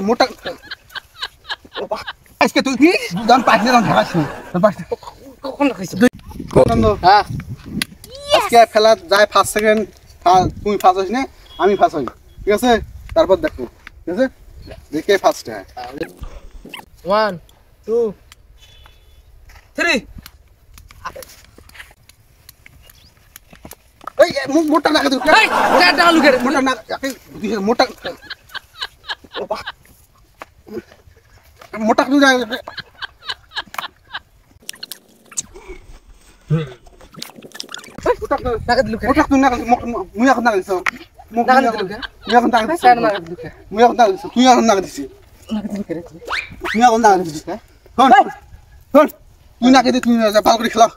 মোটা আজকে তুই কি দাম পাইছিস না ঢাকাছ কখন খাইছো হ্যাঁ আজকে খেলা যায় ফার্স্ট সেকেন্ড তুমি ফার্স্ট হইস না আমি ফার্স্ট হই ঠিক আছে তারপর দেখো ঠিক আছে দেখে ফার্স্ট হ্যাঁ 1 2 3 এই মোটা না তুই এই এটা আলু করে মোটা না মোটা মোটা তুই না নাগাদ লুকে মোটা তুই না মুই এখন না দিছ নাগাদ লুকে মুই এখন না দিছ নাগাদ লুকে মুই এখন না দিছ তুই এখন না দিছিস নাগাদ লুকে রে তুই এখন না দিছিস শোন শোন তুই না কেটে তুই ভালো করে খেলা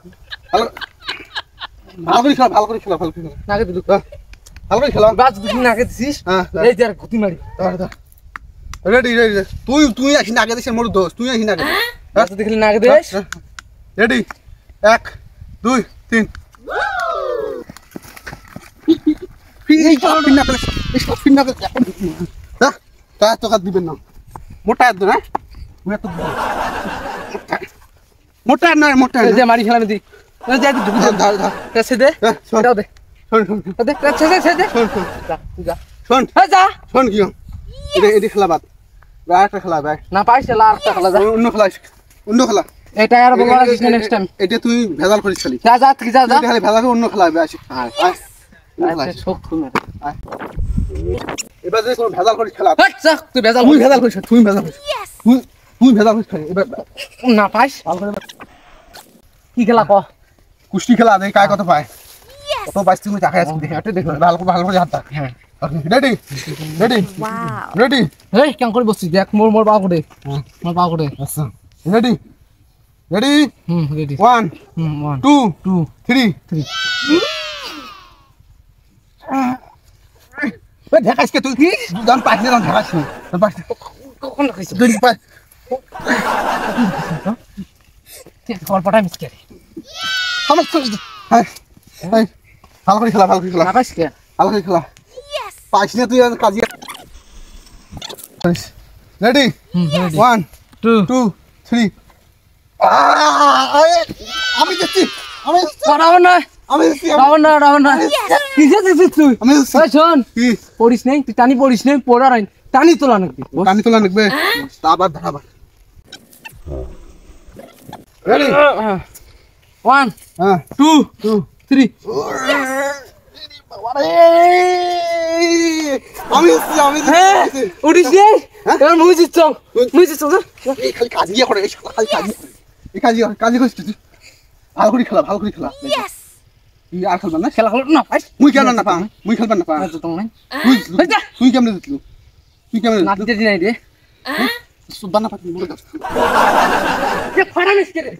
ভালো করে খেলা নাগাদ লুকে ভালো করে খেলা বাস দুই নাগাদ দিছিস হ্যাঁ এই যে আর গুতি মারি রেডি তুই আসি না আগে দিছিস মোর দোস্ত তুই আসি না আগে বাস দেখলি নাগাদ দেস রেডি 1 2 3 তোকে দিবেন না মোটা একদম হ্যাঁ মোটা নয় মোটা যে মারি খেলা দি যা দি ঢুকি ধর ধর কাছে দে এটাও দে শোন শোন দে কাছে দে শোন শোন যা যা শোন হ্যাঁ যা শোন কি এটা খেলা বাদ একটা খেলা ভাই না পাইছ লা আরেকটা খেলা যা অন্য খেলা এটা আর বলা আসিস না নেক্সট টাইম এটা তুই ভেজাল করিস খালি যা যা তুই যা যা খালি ভেজাল অন্য খেলা হবে আসি আচ্ছা সব তুমি এবার যদি কোনো ভেজাল করিস খেলা হট যা তুই বেজাল তুই ভেজাল করিস তুই ভেজাল করিস তুই ভেজাল করিস খালি এবার না পাইছ ভালো করে কি খেলা ক কুস্তি খেলা দেখি কায় কত পায় কত পাইছ তুমি টাকা আছে দেখে এটা দেখো ভালো করে হাতটা হ্যাঁ রেডি রেডি রেডি এই কেন করে বসছিস দেখ মোর পা করে মোর পা করে আচ্ছা রেডি রেডি রেডি 1 1 2 2 3 ওই ঢাকাস কে তুই কি দাম পাইছিস না ঢাকাস না পাইছিস কখন খাইছো দুই পাই তুই গল্পটা মিস করে আমার তো হ্যাঁ হ্যাঁ ভালো করে খেলা না পাইছ কে ভালো করে খেলা পাইছিস না তুই কাজী রেডি 1 2 3 আমি যাচ্ছি রাবণ না রাবণ না কিসে দিছিস তুই আমি ওই শোন কি পড়িস নাই তুই টানি পড়িস নাই পড়ার আইন টানি তোলা নাকি টানি তোলা লাগবে আবার ধারাবার রেডি 1 হ্যাঁ 2 3 আমি উঠিস নাই এবার মুজিস চল খালি কাজ গিয়ে করে খালি কাজ করছিস তুই ভালো করে খেলা তুই আর খেলবেন না খেলা হলো না পাইস মুই খেলবেন না পা মুই খেলবেন না পা তো নাই তুই কেমনে জিতলু তুই কেমনে নাতিতে দিনাই দে সুবানা পাতি মুড়ে দাও যে ফাড়া মিস করে